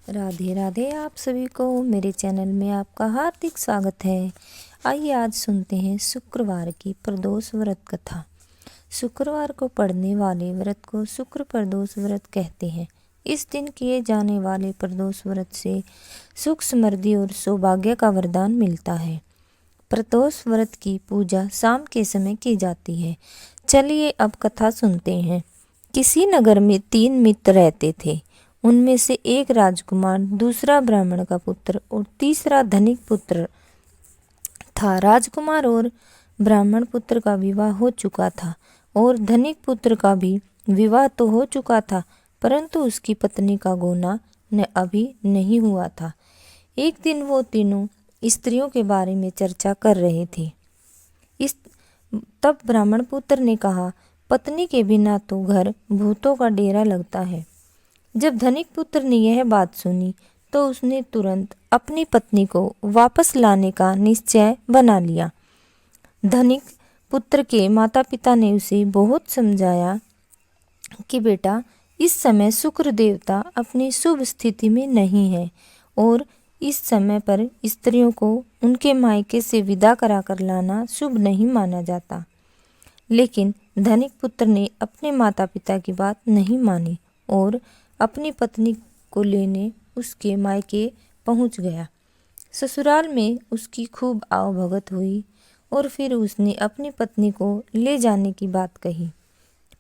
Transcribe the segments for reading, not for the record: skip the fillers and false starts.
राधे राधे। आप सभी को मेरे चैनल में आपका हार्दिक स्वागत है। आइए आज सुनते हैं शुक्रवार की प्रदोष व्रत कथा। शुक्रवार को पड़ने वाले व्रत को शुक्र प्रदोष व्रत कहते हैं। इस दिन किए जाने वाले प्रदोष व्रत से सुख समृद्धि और सौभाग्य का वरदान मिलता है। प्रदोष व्रत की पूजा शाम के समय की जाती है। चलिए अब कथा सुनते हैं। किसी नगर में 3 मित्र रहते थे। उनमें से एक राजकुमार, दूसरा ब्राह्मण का पुत्र और तीसरा धनिक पुत्र था। राजकुमार और ब्राह्मण पुत्र का विवाह हो चुका था और धनिक पुत्र का भी विवाह तो हो चुका था, परंतु उसकी पत्नी का गोना अभी नहीं हुआ था। एक दिन वो तीनों स्त्रियों के बारे में चर्चा कर रहे थे। तब ब्राह्मण पुत्र ने कहा, पत्नी के बिना तो घर भूतों का डेरा लगता है। जब धनिक पुत्र ने यह बात सुनी तो उसने तुरंत अपनी पत्नी को वापस लाने का निश्चय बना लिया। धनिक पुत्र के माता पिता ने उसे बहुत समझाया कि बेटा, इस समय शुक्र देवता अपनी शुभ स्थिति में नहीं है और इस समय पर स्त्रियों को उनके मायके से विदा कराकर लाना शुभ नहीं माना जाता। लेकिन धनिक पुत्र ने अपने माता पिता की बात नहीं मानी और अपनी पत्नी को लेने उसके मायके पहुंच गया। ससुराल में उसकी खूब आवभगत हुई और फिर उसने अपनी पत्नी को ले जाने की बात कही।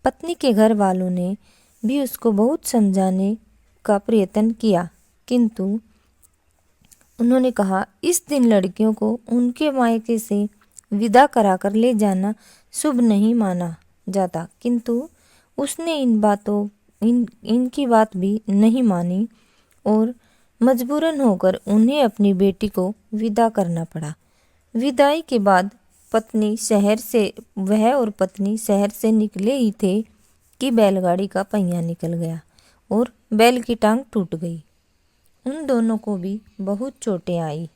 पत्नी के घर वालों ने भी उसको बहुत समझाने का प्रयत्न किया, किंतु उन्होंने कहा, इस दिन लड़कियों को उनके मायके से विदा कराकर ले जाना शुभ नहीं माना जाता। किंतु उसने इनकी बात भी नहीं मानी और मजबूरन होकर उन्हें अपनी बेटी को विदा करना पड़ा। विदाई के बाद वह और पत्नी शहर से निकले ही थे कि बैलगाड़ी का पहिया निकल गया और बैल की टांग टूट गई। उन दोनों को भी बहुत चोटें आई,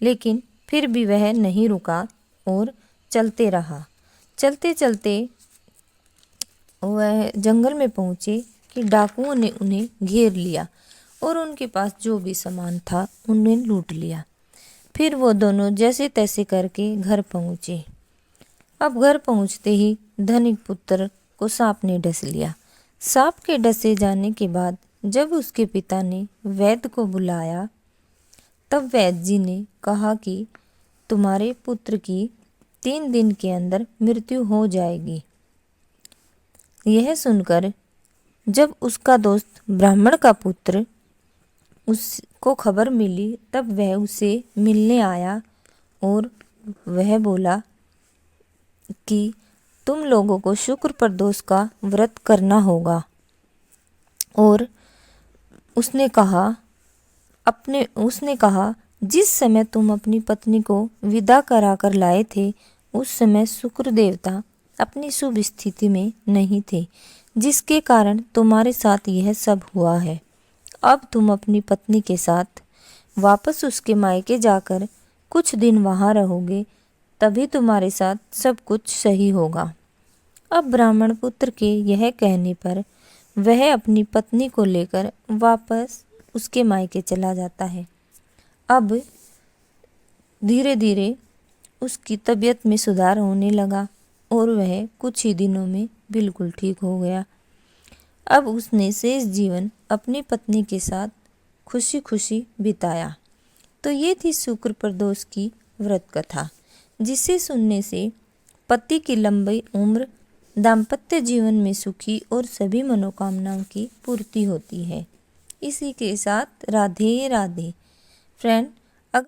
लेकिन फिर भी वह नहीं रुका और चलते रहा। चलते चलते वह जंगल में पहुँचे कि डाकुओं ने उन्हें घेर लिया और उनके पास जो भी सामान था उन्हें लूट लिया। फिर वो दोनों जैसे तैसे करके घर पहुँचे। अब घर पहुँचते ही धनिक पुत्र को सांप ने डस लिया। सांप के डसे जाने के बाद जब उसके पिता ने वैद्य को बुलाया, तब वैद्य जी ने कहा कि तुम्हारे पुत्र की 3 दिन के अंदर मृत्यु हो जाएगी। यह सुनकर जब उसका दोस्त ब्राह्मण का पुत्र उसको खबर मिली, तब वह उसे मिलने आया और वह बोला कि तुम लोगों को शुक्र प्रदोष का व्रत करना होगा। और उसने कहा जिस समय तुम अपनी पत्नी को विदा कराकर लाए थे, उस समय शुक्र देवता अपनी शुभ स्थिति में नहीं थे, जिसके कारण तुम्हारे साथ यह सब हुआ है। अब तुम अपनी पत्नी के साथ वापस उसके मायके जाकर कुछ दिन वहाँ रहोगे, तभी तुम्हारे साथ सब कुछ सही होगा। अब ब्राह्मण पुत्र के यह कहने पर वह अपनी पत्नी को लेकर वापस उसके मायके चला जाता है। अब धीरे धीरे उसकी तबीयत में सुधार होने लगा और वह कुछ ही दिनों में बिल्कुल ठीक हो गया। अब उसने शेष जीवन अपनी पत्नी के साथ खुशी खुशी बिताया। तो ये थी शुक्र प्रदोष की व्रत कथा, जिसे सुनने से पति की लंबी उम्र, दाम्पत्य जीवन में सुखी और सभी मनोकामनाओं की पूर्ति होती है। इसी के साथ राधे राधे। फ्रेंड,